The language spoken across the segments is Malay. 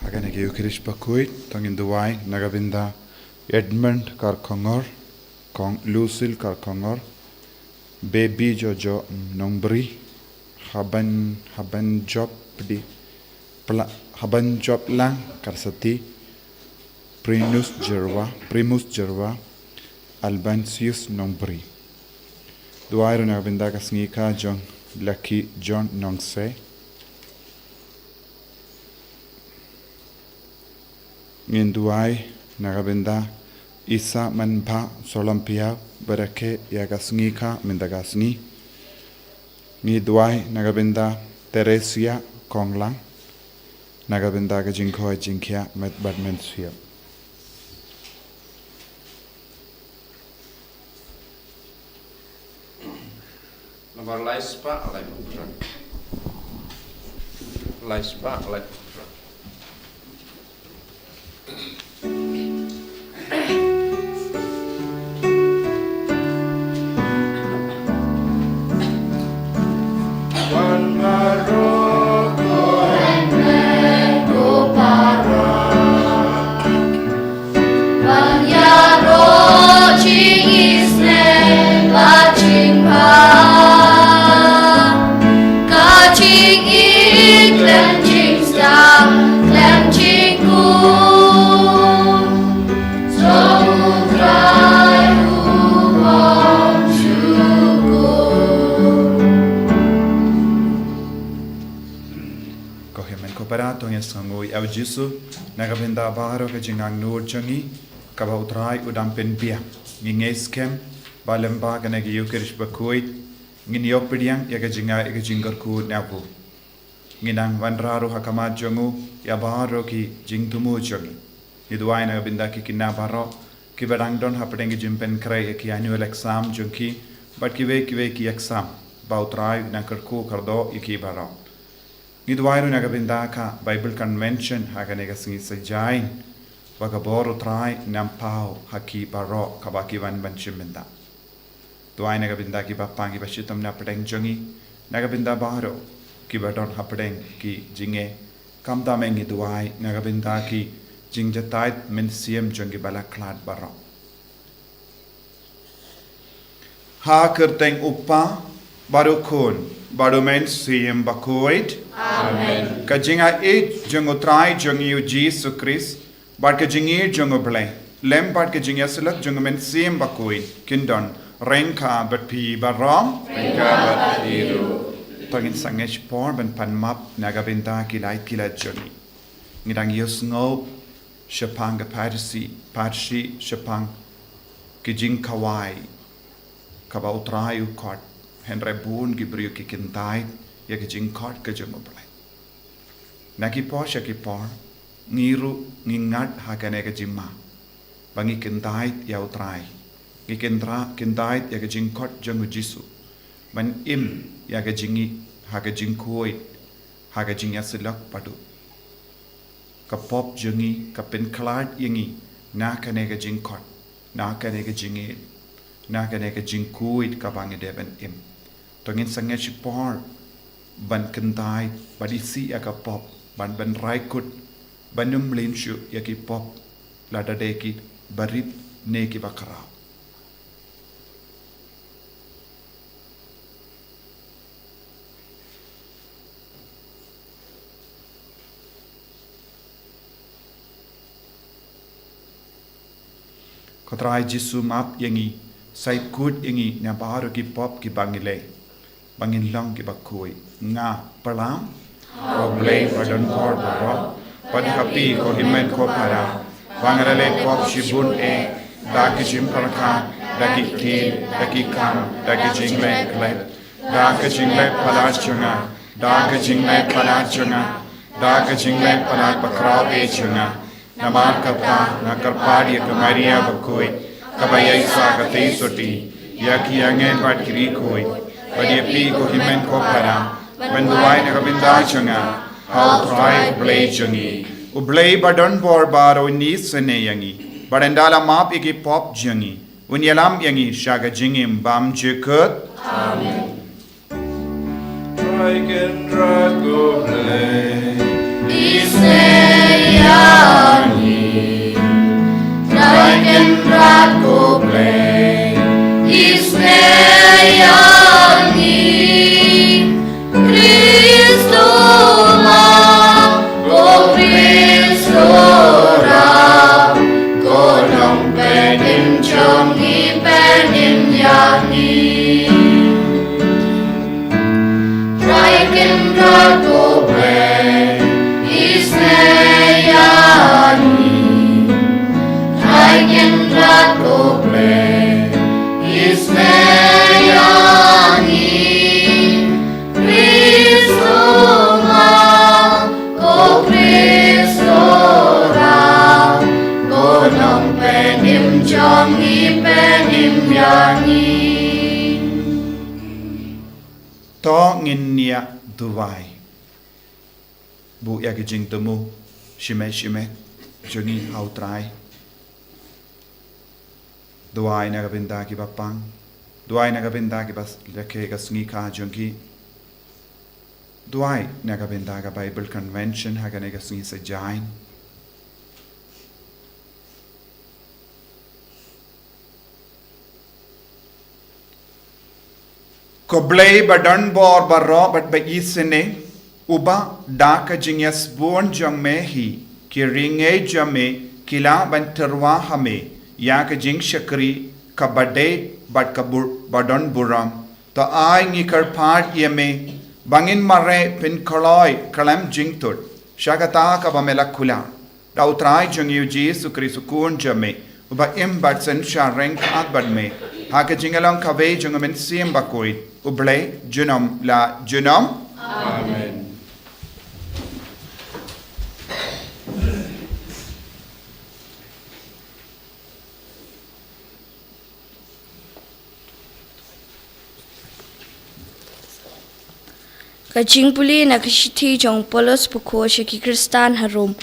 Agane ke ukirish Bakhuid tangin duwai nagabinda Edmund Karkongor Kong Lucille Karkongor Baby Jojo Nombri Haban Job di Haban Job lang Karsati Primus Jerwa Albansius Nombri Duwai nagabinda ka Sngi ka John Lucky John Nongse ngin duai nagabenda isa manpa solampia berake yaga Sngi ka mendaga Sngi ngi duai nagabenda Teresia Konglang nagabenda ga jingkhoi jingkhia met badmen sia Nomor Laispa alai putra. Laispa alai putra. Wan Maroko and Mego Para Wan Yaro Ching Isne Baching Pa Kaching Ik Lem Ching Sta Lem Ching Ku Samudrai Hubang Syukur Kohemen koperato yang sangui au jisu nagabenda baro ke jingang nur changi kabautrai udam penpia ngingeskem balemba kana gi ukirish Bakhuid ngin yopediang ya ke jinga ke jingar ku napu nginang wanraru hakamat jongu ya baro ki jingtumu changi niduai nagabenda ki kinna baro ki badang don hapedeng ki jimpen krai ki annual exam jonki but ki ve exam bautrai nakarku kardo iki baro Nidwairu nagabinda ka Bible Convention hagane Sngi sajain bagaboro trai nampao haki baro kabaki van banchiminda Dwai nagabinda ki bapangi bashitam na pedeng jongi nagabinda baro ki badon hapedeng ki jinge kamda mengi dwai nagabinda ki jingjatait min siem jongi balaklad baro ha kerteng upa baru kun baru men siem Bakhuid Amen. Kajinga jongo trai jongi Jesus Christ bar kajingi jongo blay lem bar kajinga selak jongo men siem Bakhuid kindon renka bat pi barom Renka bat biru. tangin sangesh por ban panmap nagabinda kilai jongi ngidang yusngo shapang parsi shapang kijing kawai kaba utrai ukot henry bun gibriu kikintai ya kijing kot kajongo blay Nakipor shakipor ngiru ngingat hakane kajima bangi kentait ya utrai kentait ya kajingkot jangu jisu ban im ya kajingi hakajingkoi hakajing ya silak padu kapop jangi kapen klad yangi nakane kajingkot nakane kajingi nakane kajingkoi kabangi deben im tongin sangat shipor ban kentait badisi ya kapop ban raikut banum linshu yaki pop lada deki barit neki bakarau Kotrai jisu map yangi sai kut yangi na baru ki pop ki bangile bangin long ki bakui nga palam Oblay padon kor baro padhapi ko himen ko para wangarale kop shibun daki jimparka daki ki daki kam daki jingle klep daki jingle palachunga daki jingle palachunga daki jingle palat pakraw chunga namar kapa nakarpadi ka Maria Bakhuid kabayay sa katay soti yaki angen pat kiri koi padhapi ko himen ko para when the wine nagabinda chunga how try blay chungi ublay badon bor baro ni sene yangi badendala map iki pop jangi unyalam yangi shaga jingim bam jekut Amen. Dragon, dragon, Isne Yangi To nginia duwai Bu ya kijing temu Shime Jungi hau trai Duwai nagabinda ki bapang Duwai nagabinda ki bas leke ka Sngi ka jungi Duwai nagabinda ka Bible Convention hagane ka Sngi sa jain Ko blei badan bor barro bat ba isene uba da ka jingyas bon jang mehi ki ringe jame kila ban terwa hame ya ka jing shakri ka bade bat ka badan buram to ai ngi kar part yeme bangin mare pin koloi kalam jing tut shagata ka ba mela khula da utrai jang yu jesu kristu kun jame uba im bat sen sha rank at bad me ha ka jingalong ka ve jang men sim Bakhuid Ublay, Junam la Junam. Amen. Kajing puli na kashiti jong polos puko shaki kristan harum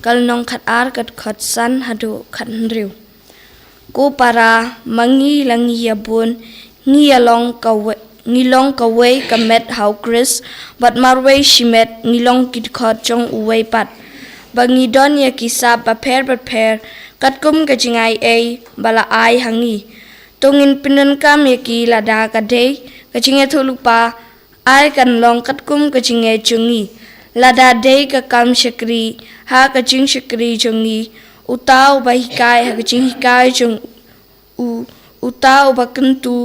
kal nong khat ar kat san hadu khat nriu ko para mangi langi yabun ngi long kawai kamet hau Chris bat marway shimet ngilong kit khot jong uway pat bangi don ya kisab ba per kat kum kajingai bala ai hangi tongin pinan kam ya ki lada kadei kajinge thulupa ai kan long kat kum kajinge chungi lada dei ka kam shakri ha kajing shakri chungi utau ba hikai ha kajing hikai chung utau ba kentu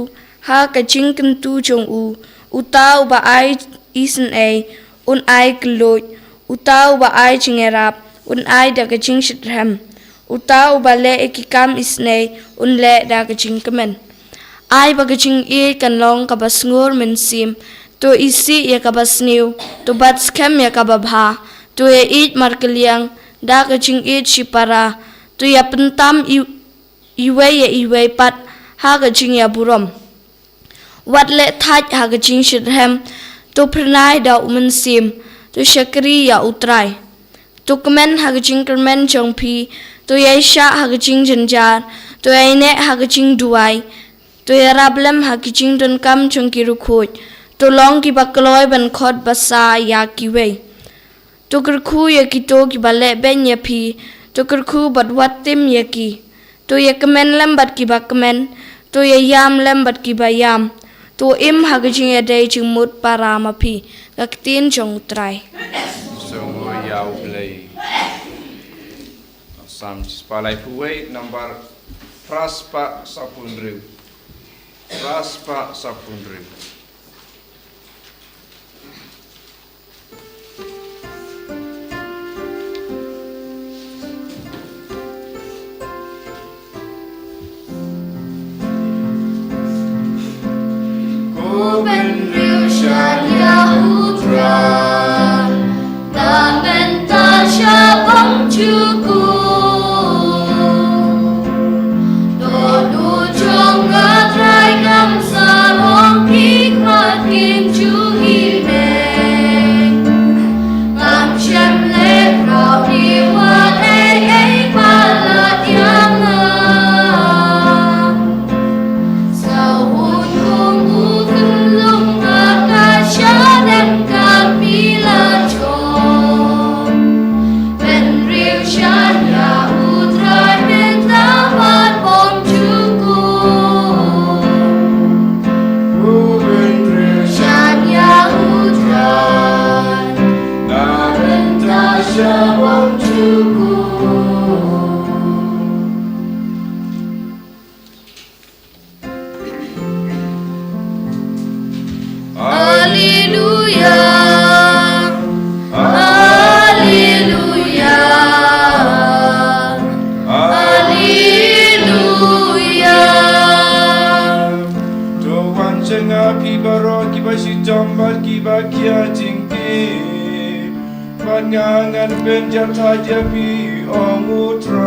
ha kajing kentu chung utau ba ai isen un ai kloi utau ba ai chingerap un ai da kajing shitram utau ba le ekikam isne un le da kajing kamen ai ba kajing kan long ka basngur men sim to isi ya ka basniu to bat scam ya ka babha to ya eat markeliang da kajing shipara to ya pentam iwe pat ha kajing ya burom wat le thaj ha kajing shitram to pranai da umen sim to shakri ya utrai to kemen ha kajing kermen jongpi to ya sha ha kajing janjar to ya ne ha kajing duai to ya rablem ha kajing don kam jongki rukhoj to long ki bakloi ban khot basa ya kiwe to kerkhu ya ki to ki bale ben ya phi to kerkhu bat wat tim ya ki to ya kemen lem bat ki bakmen to ya yam lem bat ki bayam to im ha kajing ya dei chimut para ma phi kaktin jong trai Songo yau play. Sam spalai puwe number Praspa Sapundriu. Praspa Sapundriu. Ben Ryushan Yahutra Tamen Tasha Bangchuku Dodu Chonga Trai Kam Sarong Kikmat Kim Chuhime Kam Shem Le Rao Niwat Palat Yang Pangangan benjata japi ongutrai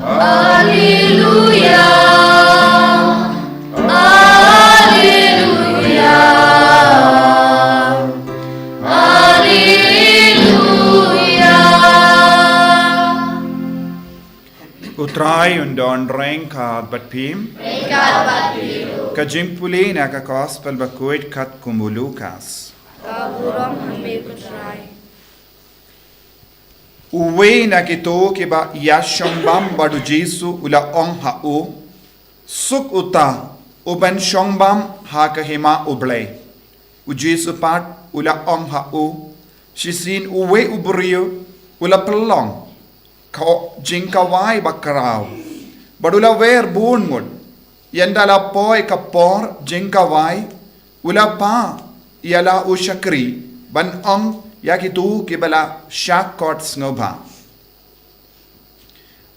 Alleluia. Alleluia. Alleluia. Utrai undon reng kad bat pim. Rekat batilu. Kajimpuli na ka gospel Bakhuid kat kumulukas. Kaburong hamil kutray. Uwe na kito kiba yashombam badu Jesu ula ong hau. Suk uta uban shombam ha kahima uble. U Jesu pat ula ong hau. Shisin uwe ubrio ula pelong. Kau jingkawai bakarau. Badula wer bunmud. Yandala poi kapor jingkawai. Ula pa yala ushakri. Ban ong yakitu kibala shakot sngoba.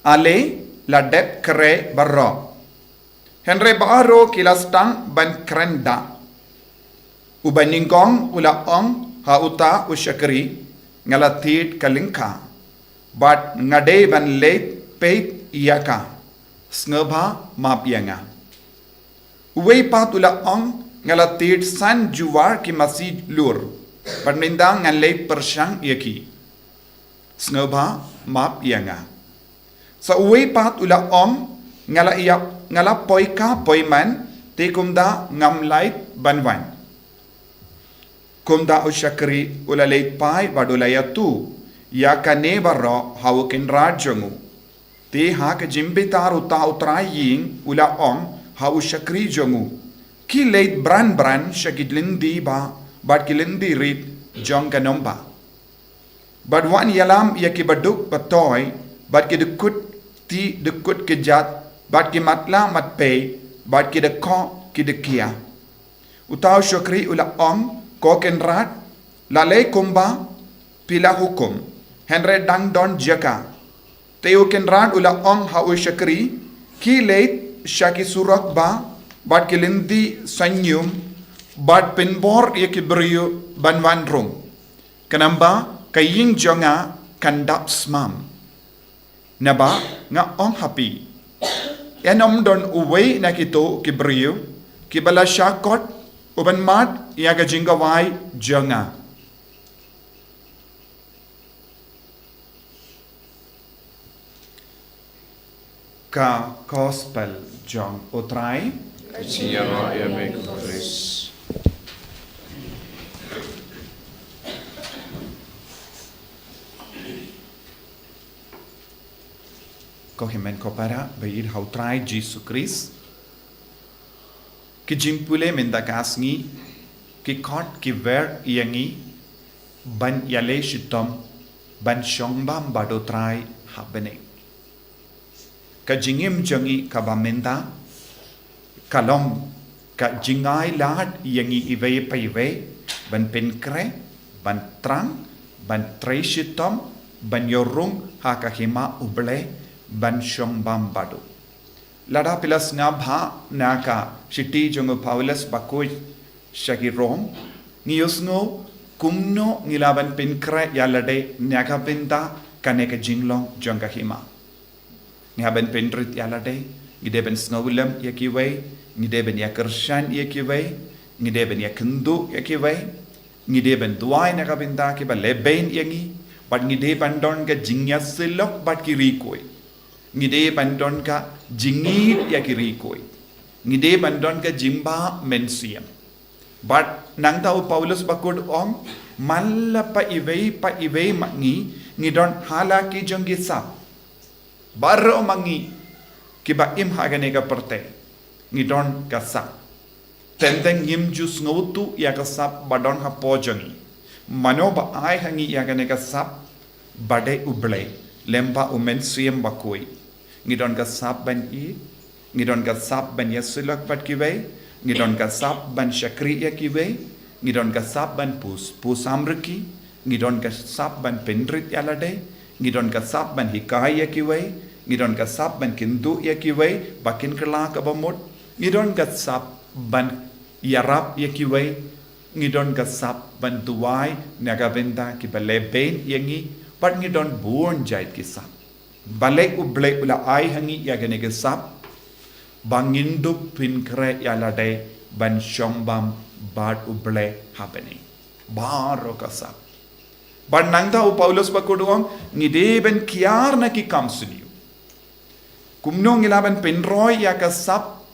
Ale la dep kere barro. Henry baro kilastang ban krenda. Ubaningong ula ong hauta ushakri ngalatit kalingka. But ngade ban late peit iyaka. Sngoba mapyanga. Uwe patula ong ngalatit san juwar ki masjid lur. Pernindang ngalay persyang yaki. Sngoba map yanga. Sa uwi pat ula ngala poika poiman te kumda ngamlait banwan. Kumda usyakri ula lait pai badulaya tu. Ya kane barro hawukin rajongu. Te hak jimbitar uta utraying ula ha usyakri jongu. Ki lait bran syakidlindi ba. But kilindi rit jong kanomba. But one yalam yakibaduk batoy, but kidukut ti dukut kejat, but kimatla matpay, but kidako kidekia. Utaw syukri ula kokenrat, lalay kumba, pila hukum, henre dang don jaka. Teo kenrat ula hau syukri, ki late syaki surak ba, but kilindi sanyum, but pinbor yakibrio banwan rung. Kanamba kaying jonga kandap smam. Naba nga happy. Enom don uwe na kito kibrio kibala shakot uban mat yaga jingawai jonga. Ka gospel jong utrai. Siapa yang mengkris? Kohimen kopara bayir hautrai Jesu Christ. Ki jimpule mendakasngi ki kot ki ver yangi ban yale shitom ban shongbam badotrai habene. Ka jingim jangi kabamenda kalom ka jingai lahat yangi iwe pa iwe ban penkre ban trang ban treshitom ban yorung hakahima uble ban shombam badu. Lada pilas nga bha naka shiti jongo Paulus Bakhuid shagi Rom ngiyusngo kumno ngilaban penkre yalade nyaga pinta kaneka jinglong jonga hima. Ngaban pendrit yalade ngideben snowulam yakiwe ngideben yakershan yakiwe ngideben yakendu yakiwe ngideben duai nakabinda kiba leben yangi but ngideben don ka jingya silok but kirikoi ngideben don ka jingit yakirikoi ngideben don ka jimba mensiam but nang tau Paulus Bakhuid malla pa iwe mangi ngidon halaki jonggisa barro mangi kiba im hagane ka perte ngidon kasa tendeng yim jus ngotu ya kasap badon ha pojangi mano ba ai hangi ya gane kasap bade uble lemba umen siem bakoi ngidon kasap ban i ngidon kasap ban yasulak pat kiwe ngidon kasap ban shakri ya kiwe ngidon kasap ban pus amriki ngidon kasap ban pendrit yalade ngidon kasap ban hikai ya kiwe ngidon kasap ban kindu ya kiwe bakin kela kabamot ngidon kasap ban yarap ya kiwe ngidon kasap ban duai nagabenda ki baleben yangi but ngidon born jait kisap Balik ublek ula ai hangi ya gane ke sap. Bangindup pin kre ya lade ban shombam bad uble happening. Baro ka sap. Ban nangda u Paulus bakuduang ngide ben kiar na ki kamsuniu. Kumno ngilaban penroy ya ka sap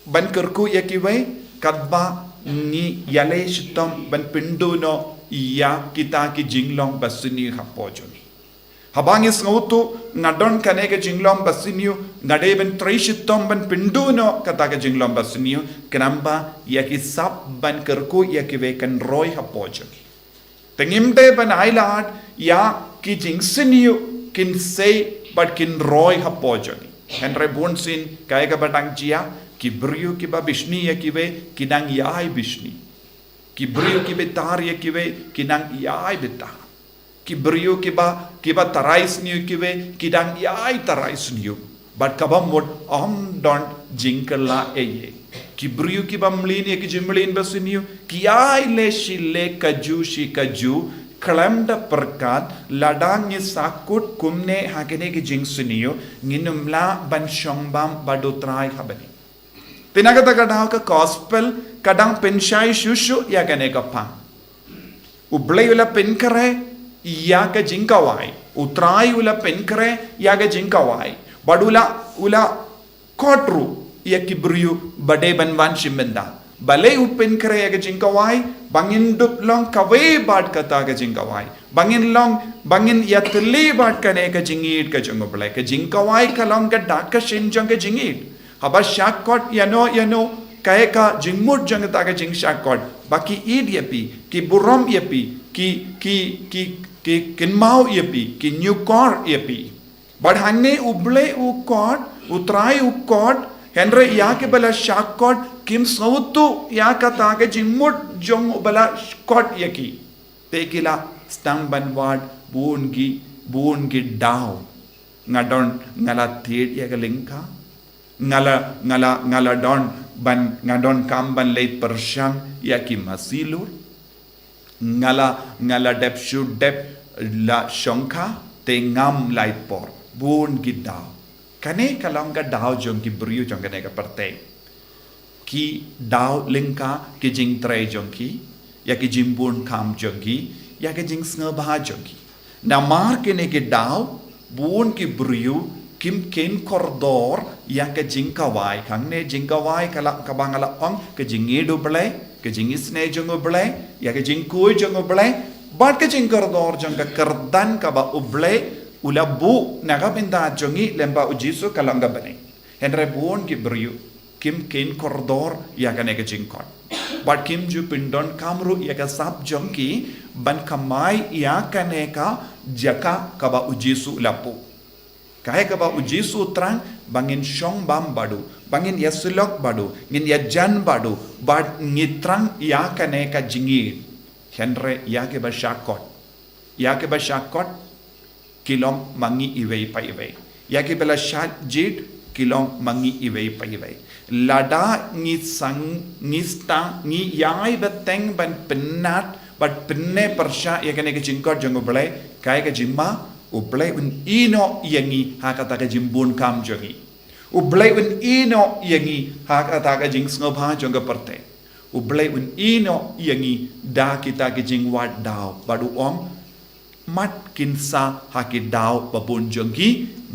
ban kerku ya kiwai kadba ni yale shitom ban pinduno ya kita ki jinglong basuni hapojoni. Habangis ngautu ngadon kanega jinglong basuniu ngade ben trishitom ban pinduno kataga jinglong basuniu kenamba ya ki sap ban kerku ya kiwai kan roy hapojoni. Tengimde ban ailat ya ki jingsuniu kin say but kin roy hapojoni. Henry Bonsin kaya batang jia kibriu kiba bishni ya kiwe kinang yai bishni. Kibriu kibe tar ya kiwe kinang yai betar. Kibriu kiba tarais niu kiwe kinang yai tarais niu. But kabam mod don jinkala eye. Kibriu kiba mlin ya kijimlin basiniu kiyai le shile kaju shi kaju Kelamda perkat ladang ni sakut kumne hakene ki jingsuniyo nginumla ban shombam badutrai habani. Tinagata kadang ka gospel kadang penshai shushu ya kane kapang. Ublay ula penkare ya ka jingkawai. Utrai ula penkare ya ka jingkawai. Badula ula kotru ya kibriyu bade banwan shimbenda. Balai upin kere ya jingkawai bangin dup long kawe bad kata ka jingkawai bangin ya teli bad kane ka jingit ka jingobla ka jingkawai ka long ka dak ka shinjang ka jingit haba shakot yano kaya ka jingmut jang ta ka jing shakot baki id yapi ki buram yapi ki kinmau yapi ki newkor yapi but hanne uble u kod utrai u kod Henry ya ke bala shakot kim sautu ya kata ke jingmut jong bala shkot yaki tekila stamban ward buun gi daw ngadon ngala thiet ya lingka ngala don ban ngadon kamban leit persyang yaki masilur ngala dep shoot dep la shongka te ngam light por buun gi daw kane kalong ka daw jong ki briu jong kane ka parte ki daw lingka ki jing tray jong ki ya ki jimbun kam jong ki ya ki jing snga bah jong ki na mar kene ki daw bun ki briu kim ken kordor ya ka jing kawai kang ne jing kawai kala kabangala ong ka jing edu ble ka jing isne jong ble ya ka jing koi jong ble bat ka jing kordor jong ka kardan ka ba uble ulabu nagabinda jongi lemba ujisu kalanga bane henre buon ki briu kim ken kordor ya ka nega jingkot but kim ju pindon kamru ya ka sap jongi ban kamai ya ka neka jaka kaba ujisu lapu kaya kaba ujisu trang bangin shong bam badu bangin yasulok badu ngin ya jan badu but ngitrang ya ka neka jingi henre ya ke ba shakot kilong mangi iwei pa iwei yaki bela shat jid kilong mangi iwei pa iwei lada ngi sang ngi sta ngi yai beteng ban penat but penne persha yakane ke jingkot jong ublai kai ke jimma ublai un ino yangi hakata ke jimbun kam jongi ublai un ino yangi hakata ke jing snobha jong perte ublai un ino yangi da kita ke jing wat daw badu om mat kinsa haki daw babun jongki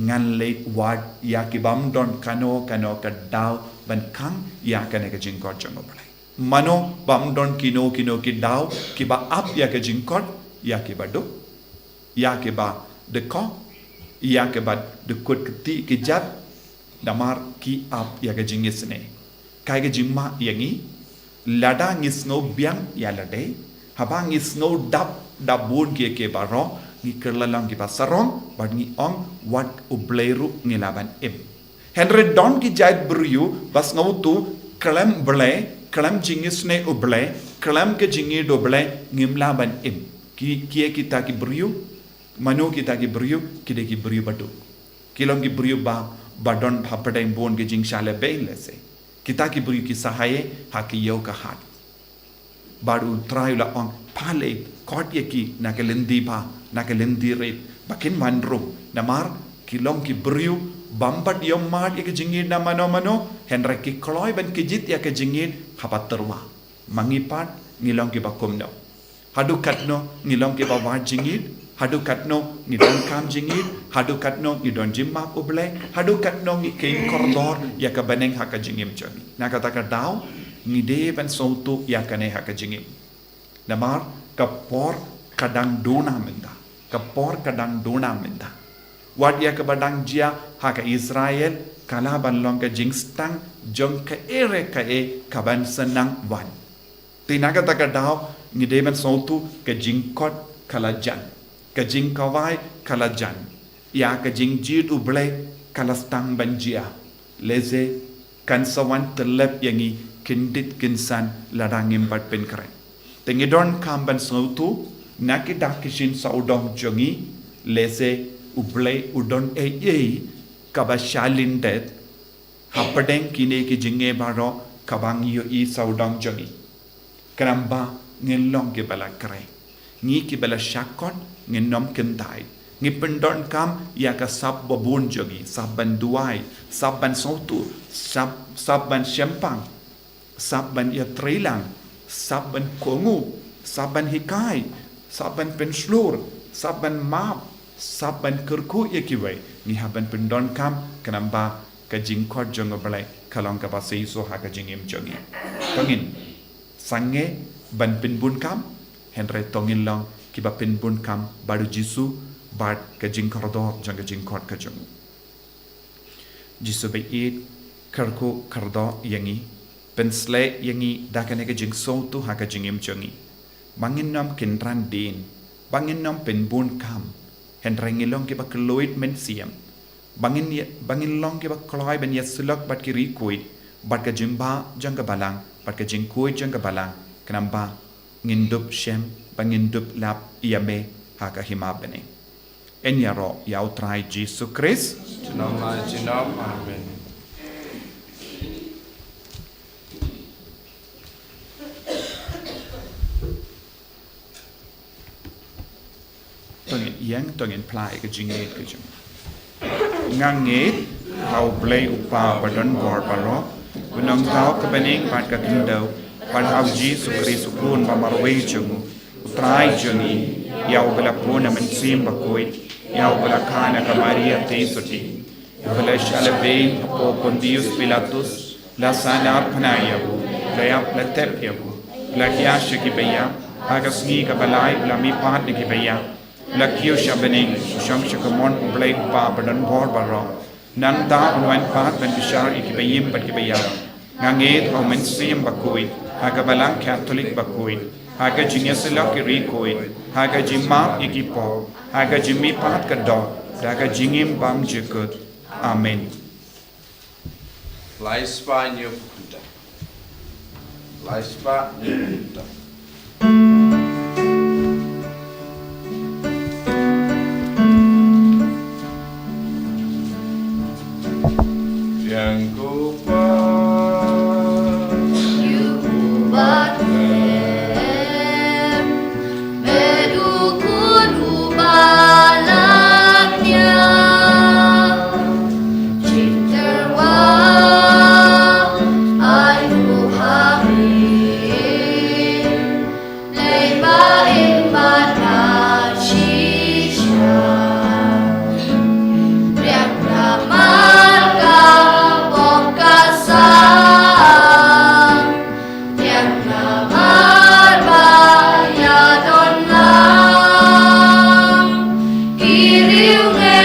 ngan leit wad ya ki bam don kano ka daw ban kang ya kane ka jingkot jongoblai mano bam don kino ki daw ki ba up ya ka jingkot ya ki ba do ya ki ba de ko ya ki ba de kut kti ki jat damar ki up ya ka jingisne kai ka jimma yangi lada ngis no biang ya lade habang ngis no dabun ke baro ngi kerlalang ki pasarong bad ngi ong wat ubleru ngi laban im henry don ki jait briu bas ngautu kalam jingisne uble kalam ke jingi doble ngim laban im ki kita ki briu manu kita ki briu kide ki briu badu kilong ki briu ba badon bhapadai bon ke jing shale beile se kita ki briu ki sahaye haki yo ka hat baru triula ong pale kot yaki nakalendi rate bakin mandrum namar kilong ki briu bambat yom mat ya ke jingid na mano henry ki kloy ban kijit ya ke jingid hapat terwa mangipat ngilong ki bakum no hadu katno ngilong ki bawa jingid hadu katno ngidon kam jingid hadu katno ngidon jimap uble hadu katno ngikein koridor ya ke baneng haka jingim jami na kata ka daw ngide ban sautu ya kane haka jingim namar kapor kadang dona minda wat ya ke badang jia haka Israel kala ban long ka jingstang jong ka ere ka e kaban senang wan tinaga taka daw ngide ban sautu ke jingkot kalajan ke jingkawai kalajan ya ke jingjid uble kalastang banjia leze kan sawan telep yangi kindit kinsan ladangim bat pen kare tengidon kamban sautu nakidak kishin saudong jongi leze uble udon kabashalindet hapadeng kine ki jinge baro kabang yo i saudong jongi karamba ngilong ke bala kare ngi ki bala shakon nginom kendai ngi pendon kam ya ka sab babun jongi sabban duai sabban sautu sabban shempang sabban ya trilang sabban kongu sabban hikai sabban penslur sabban map sabban kerku ya kiwai ni haban pendon kam kanamba ka jingkot jongo balai kalong ka basei so ha ka jingim jongi tongin sange ban pinbun kam henry tongin long ki ba pinbun kam baru jisu bat ka jingkordo jong ka jingkot ka jongo jisu be it kerku kerdo yangi pensle yangi dakane ka jing so tu ha ka jingim jongi bangin nom kinran din bangin nom pinbun kam henry ngilong ki ba kloid men siam bangin long ki ba kloy ben yasulak bat ki rikuit bat ka jimba jang ka balang bat ka jingkuit jang ka balang kanamba ngindup shem bangindup lap iame ha ka hima bene enyaro yau trai Jesus Christ Jinam Amen. tongin plai ka jingit ka jing ngangit hau play upa badon bor baro unang tao ka bening pat ka kindau pat hau Jesus Christ kun ba marwe jungu utrai jungi yau bala puna men sim Bakhuid yau bala kana ka Maria tesoti bala shalabein po Pontius Pilatus la sana panayahu la tep yahu la kiasha ki baya aga Sngi ka balai la mi pat ni ki baya lakio shabening sham shakamon play pa badan bor baro nan da unwan pat ben bishar ikibayim bat kibaya nganget au men sim Bakhuid haga balang Catholic Bakhuid haga jinyaselak rikoid haga jimma ikipo haga jimmi pat kado daga jingim bam jekut amen Laispa nyuputa. Laispa nyuputa. Yang kupa Bethlehem, bedukun ubalannya, citerwa ayu hari, lebain mata shisha, riak ramarga bokasang, riak ramar bayadon lang, kiriungen,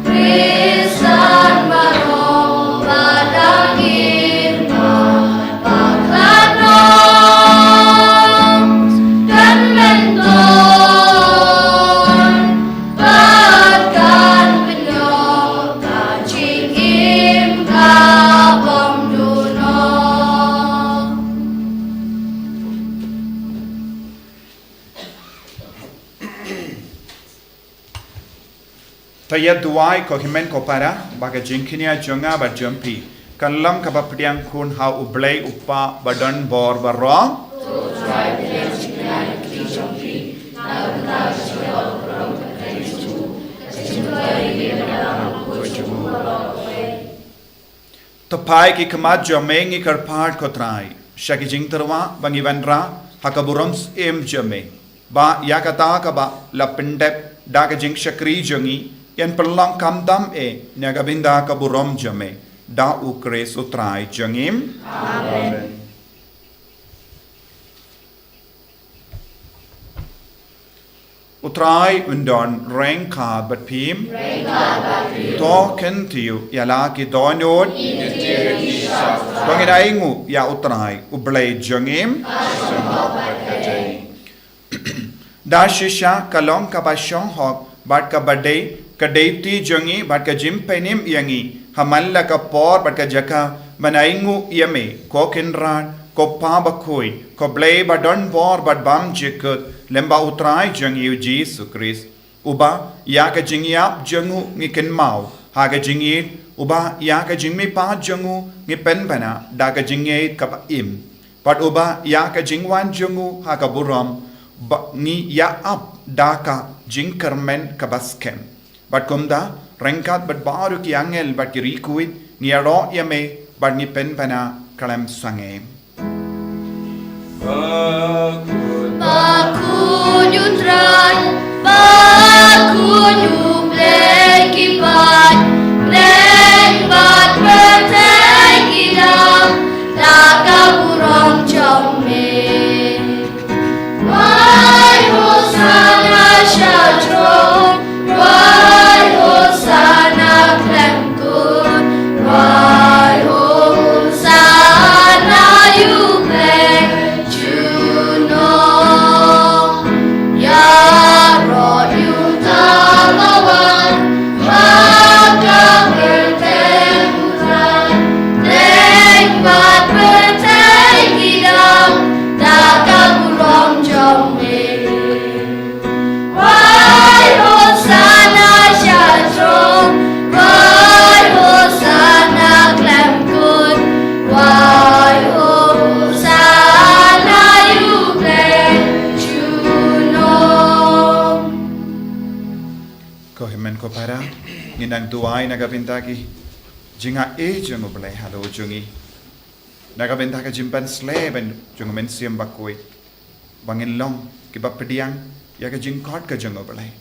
Kristan barong badangin Mawkhlam dan menton, bahkan penyok kacing im kabom duno. Taya duai ko himen ko para baga jingkinia jonga ba jumpi kallam ka bapdiang kun ha ublay upa badan bor baro Tapai ki kemat jame ngi karpart kotrai. Shaki jing terwa bangi vandra hakaburams em jame. Ba yakata ka ba la pendep daga jing shakri jongi yan perlang kamdam nyagabinda ka burom jame. Da ukres utrai jangim. Amen. Utrai undon rengka bat pim. To kentiu yala ki donod. Bangin aingu ya utrai ublay jangim. Da shisha kalong kabashong hok bat ka badai kadeti jangi bat ka jimpenim yangi hamalla ka por bat ka jaka manaingu yame ko kinran ko pa Bakhuid ko blay badon bor bat bam jikut lemba utrai jangi Jesus Christ uba ya ka jingiap jangu ngiken mau ha ka jingit uba ya ka jingmi pa jangu ngipen bana da ka jingit ka im pat uba ya ka jingwan jangu ha ka buram ni ya up daka jingkermen kabaskem bat kumda rengkat bat baru ki angel bat ki rikuit ni aro yame bat ni pen pana kalam sange Bakhuid utrai, Bakhuid ublay kipat, bat berteng idam, daga burong jame. Why Hosanna Shalom, why Hosanna Clemkut, why Hosanna Ublay Juno, Yaro Utamawan, Maka berteng utrai, bat berteng idam, daga burong jame. Why Hosanna Shalom, why Hosanna Clemkut, why Hosanna Ublay Juno. ko himen ko para ninang tuai nagabintaki jinga jeng ublay halo jungi nagabintaka jimpan sleben jungu men siam Bakhuid bangin long kiba pediang ya ka jing kot ka jeng ublay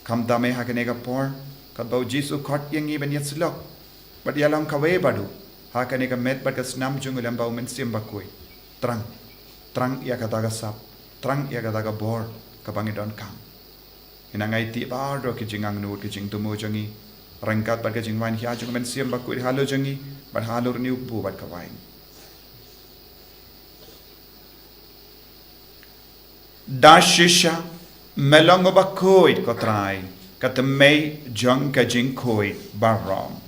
kam dame ha ka nega por ka bau Jesus kot yangi ben yet slok bat yalang ka we badu ha ka nega met bat ka snam jungu lam bau men siam Bakhuid trang ya ka daga sap trang ya ka daga bor ka bangin don kam inangai ti bar do ki jingang nu ki jing tumu jangi rangkat bat ka jing wan hia jung men siam Bakhuid halo jangi bat halur niu bu bat ka wain da shisha melong Bakhuid ko trai kat mei jang ka jing khoi barom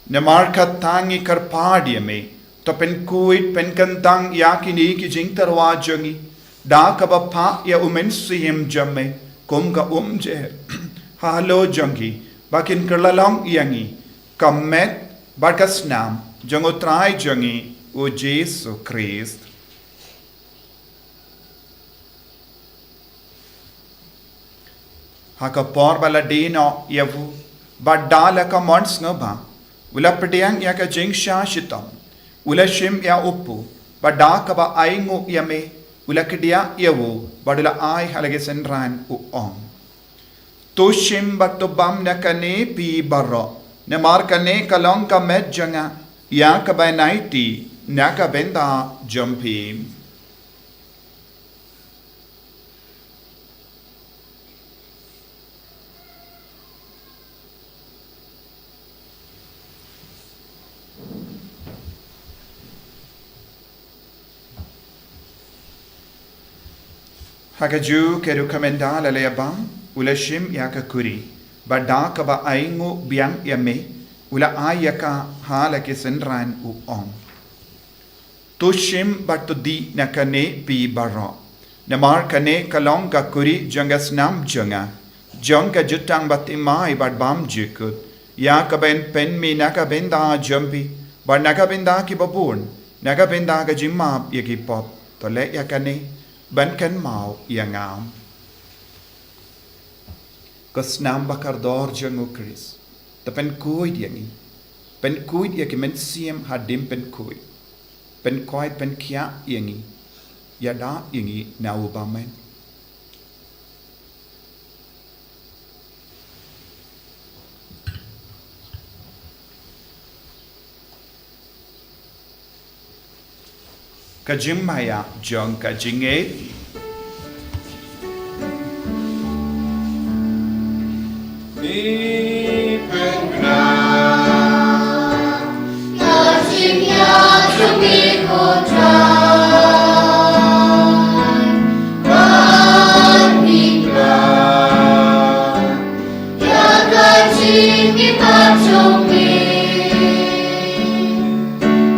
ne marka tangi kar padi me to pen kuit pen kantang yakini ki jing tarwa jangi da ka ba pa ya umen sim jamme kum ka je halo jangi bakin kerlalong yangi kamet bakas nam jango trai jangi o Jesus Christ haka por bala dino yavu badala ka mons ngaba ula pediang ya ka jing sha shitam ula shim ya uppu badaka ba aingu yame ula kedia yavu badula ai halage senran u ong to shim batobam nakane pi barro ne mar kane kalong ka met janga ya ka ba naiti naka benda jumpi Hakaju keru kamenda laleyabam ula shim yaka kuri bada ka ba aingu biang yame ula ayaka hala ke senran u ong to shim batu di nakane pi baro namar kane kalong ka kuri jangas nam janga janga jutang batimai bad bam jikut ya ka ben pen mi naka benda jampi bad naka benda ki babun naka benda ka jimap yaki pop to le yakane ban kan mau yangam Kasnam bakar dor jangu Chris. Tapen kuy diangi. เป็นคุยเอกมันเสียมหาดิมเป็นคุยเป็นคอยเป็นเขียอย่างนี้ยาดาอย่างนี้นาอุบามันกะจิมมายาจงกะจิงเอมีเป็นกนา Kasihnya demi kota Berhikmat Ya kajing ipacumi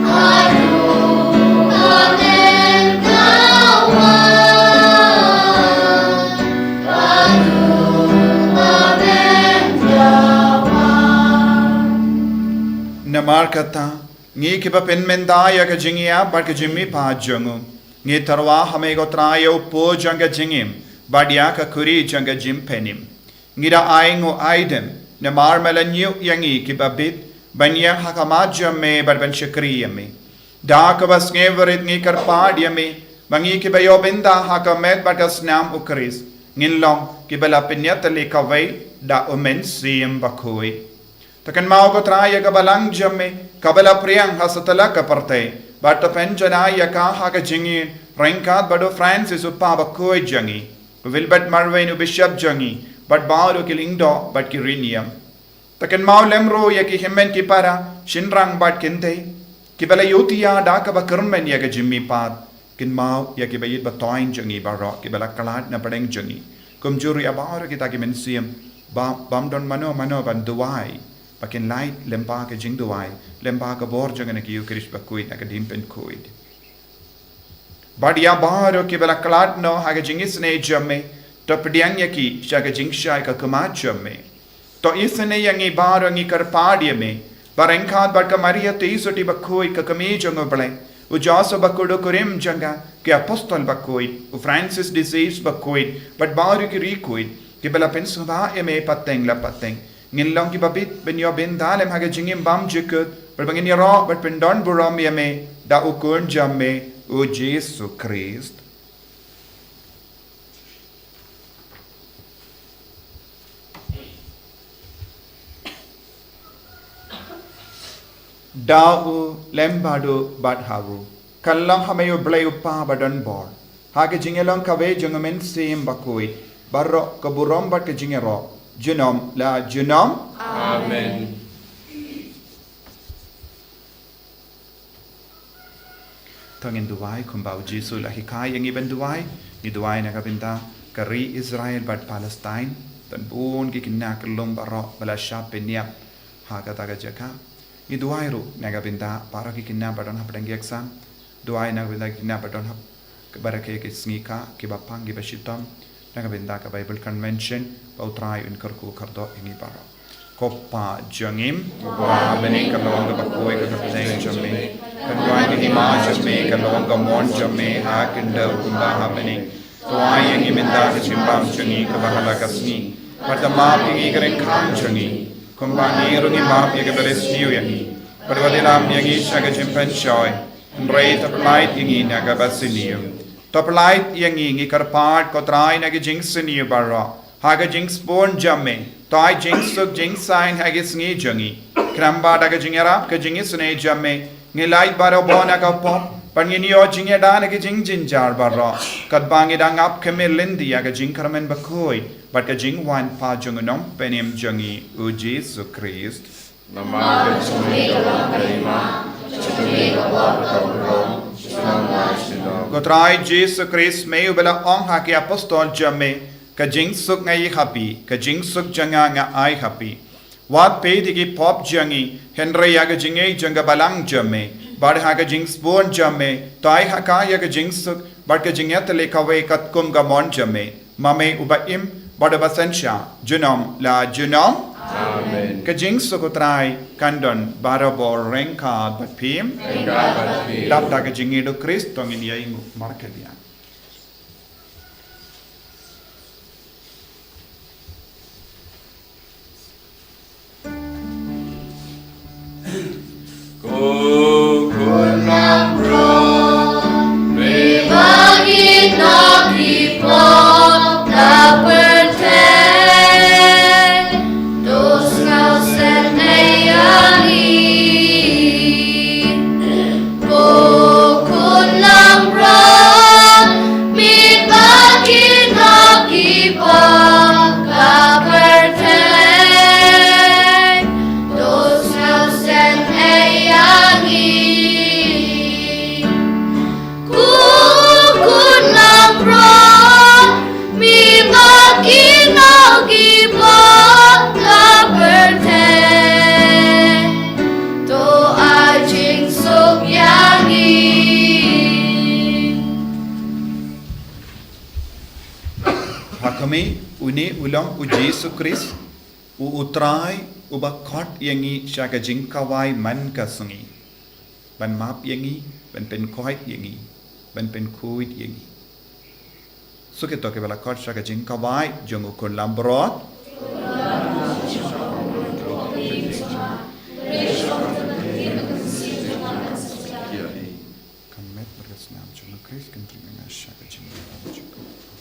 Aduh amen kawan Aduh amen kawan namar kata ngi kiba pen mendaya ka jingia bar ka jimmi pa jongu ngi tarwa hame go trayo po janga jingim badia ka kuri janga jim penim ngi da aingo aidem namar melanyu yangi kiba bit banya hakama jamme bar ban shakriyame da ka bas ngeverit ngi kar padiyame bangi kiba yo benda hakamet bar ka snam ukris ngin long kiba la pinyat le kawai da umen sim bakhuid Takan mau ko traya ka balang jamme kabala priyang hasatala ka parte but penjana ya ka ha ka jingi rankat bado Francis uppa Bakhuid jangi Wilbert Marvin bishop jangi but baru kilingdo but kirinium takan mau lemro ya ki hemmen ki para shinrang but kinte ki bala yotiya da ka ba kermen ya ka jimmi pat kin mau ya ki bayit ba toin jangi baro ki bala kalat na padeng jangi kumjuri abaro kita ki mensiam bam don mano ban duai Pakin light lempa ke jing duai lempa ke bor jangan ki ukrish Bakhuid na ka dimpen kuid badia baro ki bela kalat no ha ka jing isne jamme to pdiang ya ki sha ka jing shai ka kama jamme to isne yangi baro ngi kar padie me barenkhat bar ka maria te isoti Bakhuid ka kame jango bale u jaso bakudo kurim janga ki apostol Bakhuid u Francis disease Bakhuid but baro ki rikuid ki bela pensaba eme pateng la pateng ngin long ki babit ben yo ben dalem haga jingim bam jikut berbangin ya ro ber pendon buram yame da ukun jamme o Jesu Christ da u lembado badharu kallang hamayo blay upa badon bor haga jingelong kave jungamen sim Bakhuid barro kaburom bat ke jingero Junom la junom Amen. Tangin duwai kumbau Jesu la hikai yang iban duwai ni duwai na kabinda kari Israel bat Palestine tan bun ki kinna kelum baro bala shap penyap ha kata ga jaka ni duwai ru na kabinda para ki kinna badon ha padang exam duwai na kabinda kinna badon ha barake ki sngi ki bapang ki bashitam na kabinda ka Bible convention bautrai un karku kardo ini baro koppa jangim wa bening kalong ka Bakhuid ka teng jamme kanwai ni ma jamme kalong ka mon jamme ha kinda kumba ha bening toai yang iminda ka chimbam jangi ka bahala ka sni padama pingi karen kham jangi kumba ni rungi ma pi ka beres niu yangi padwadilam yangi shaga chimpan shoy rei taplait yangi na ka basiniu taplait yangi ngi karpat ko trai na ki jingsiniu baro haga jinx born jamme tai jinx suk jinx sign haga sngi jangi kramba daga jingera ka jingi sne jamme ngi light baro bona ka pop pangini o jinge da na ki jing jinjar baro kat bangi dang ap kemel lindi haga jing karmen Bakhuid but ka jing wan pa jungunom penim jangi u Jesu Christ Nama kecumi dalam terima Cumi kabar kaurom Shalom Gotrai Jesu Christ me ubela ong haki apostol jamme ka jing suk ngai happy ka jing suk janga nga ai happy wat pe digi pop jangi henry ya ga jinge janga balang jamme bar ha ga jing spon jamme tai ha ka ya ga jing suk bar ka jinget le kawe kat kum ga mon jamme mame ubaim bar ba sensha junom la junom Amen. ka jing suk utrai kandon barabor renka bat pim lap da ga jinge do Christ tong in yai markelia kami uni ulang uji Sukris utrai ubakot yangi syaga jingkawai man ka Sngi ban map yangi ban pen koit yangi ban pen kuit yangi suke to ke bala kot syaga jingkawai jong ukun lambrot kamet berkesnam jong Kris kan terima syaga jingkawai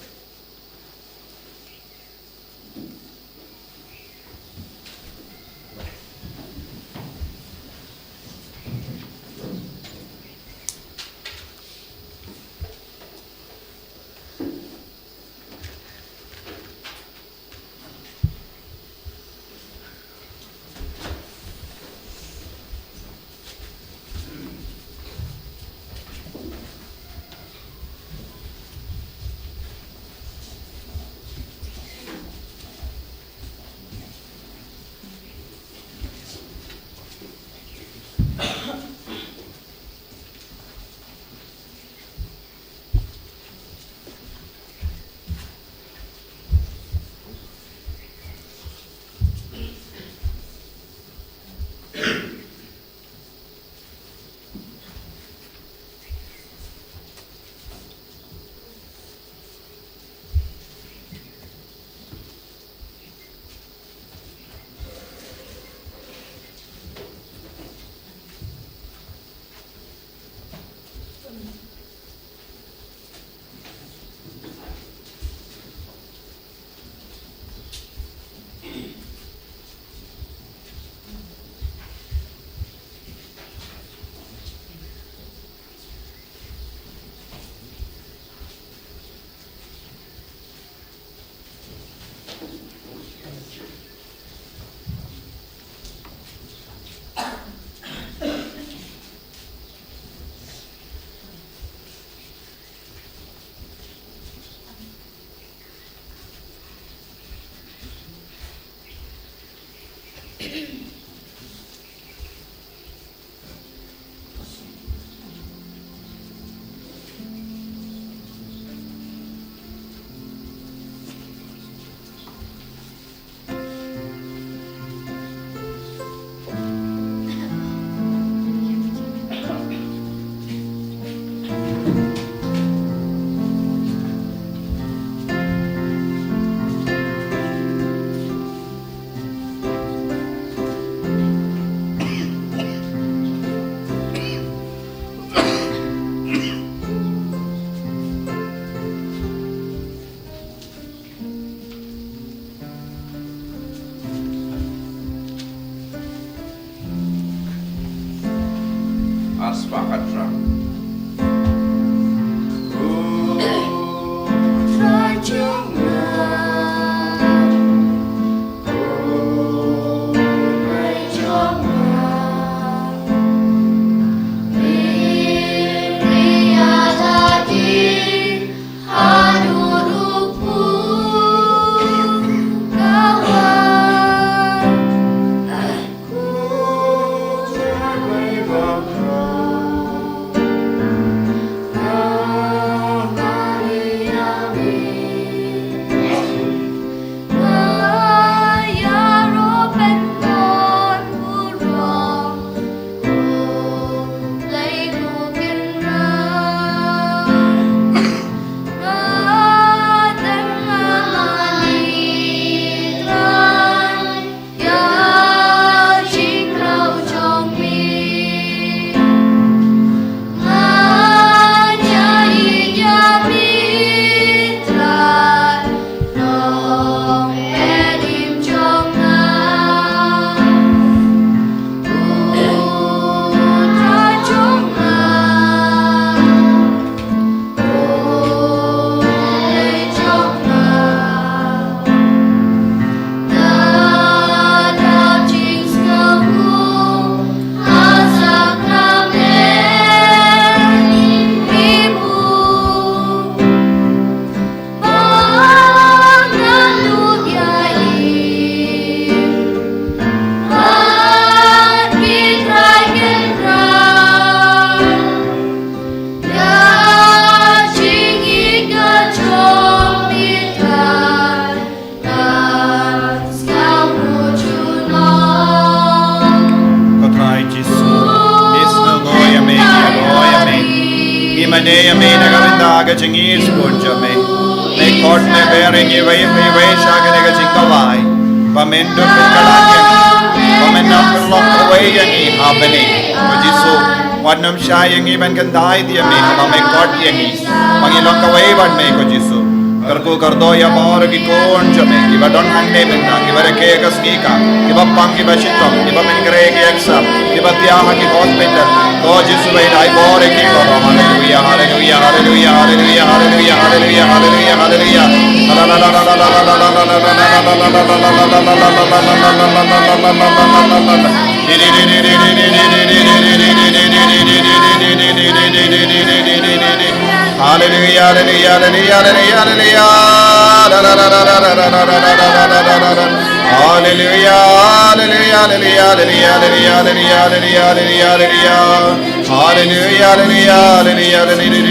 Mene yame nagavinda gajingis punjame. Me court me bearing ye way shaganaga jingawai. Pamendo pinkalanya. Pamenam lock away yangi happening. Wajisu. Wadnam shayang even can die the me. Pame court yangi. Pangi lock away what me wajisu. Karko kardo ya bor ki kon jame. Kiba don hangme benda. Kiba reke kasnika. Kiba pam kiba shitom. Kiba mengre ki exam. Kiba tiaha ki hospital. To jisu vai dai bor ki ko. Hallelujah, hallelujah, hallelujah, hallelujah, hallelujah, hallelujah, hallelujah, hallelujah. Hallelujah, hallelujah, hallelujah, hallelujah,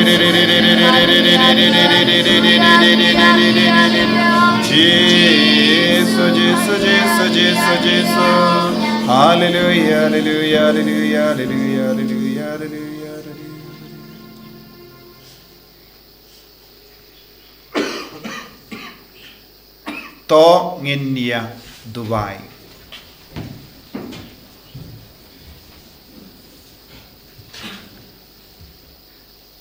Jesus, Jesus, Jesus, Jesus, Jesus. Hallelujah, hallelujah, hallelujah, hallelujah, hallelujah, hallelujah. To nginia Dubai.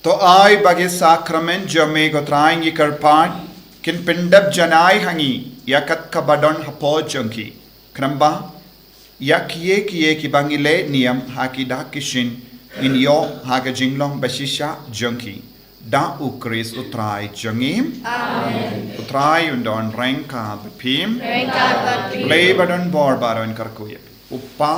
To ai bagi sakrament jame ko traingi karpan kin pindab janai hangi yakat kabadon hapo jongki kramba yak ye ki bangile niam haki da kishin in yo haga jinglong basisha jongki da ukris utrai jongim amen utrai undon rengka bepim play badon bor baron karkuya uppa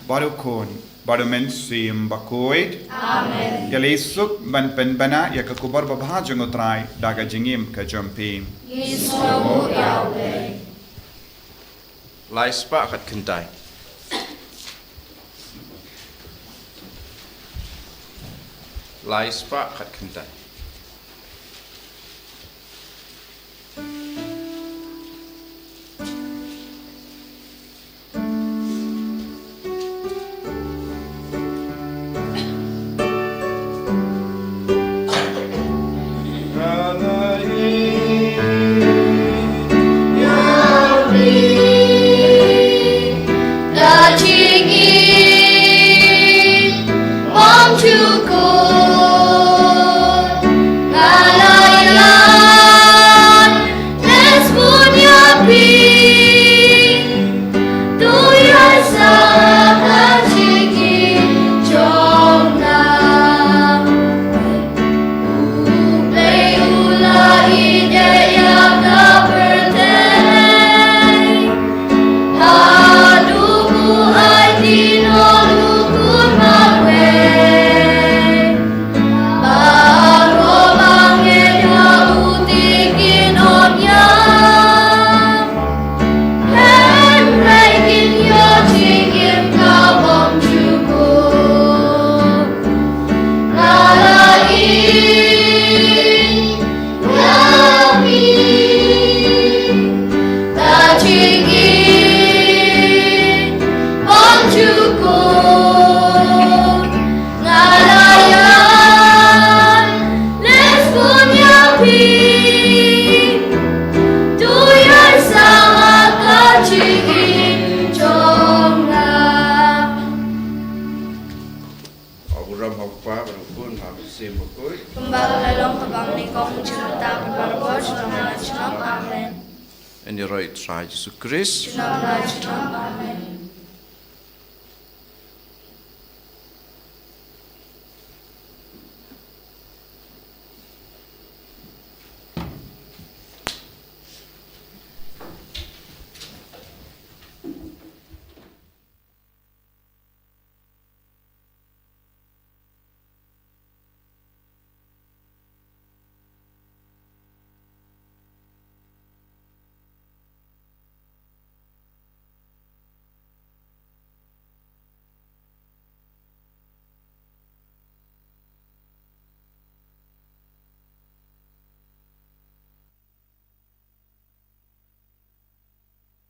barukon barumen sim Bakhuid amen yalisuk ban penbana yakakubar babha jongutrai daga jingim ka jompim Yisrael Yahweh. Lai spa kat kentai. Lai spa kat kentai. En je roeit raad Jezus Christus. Amen.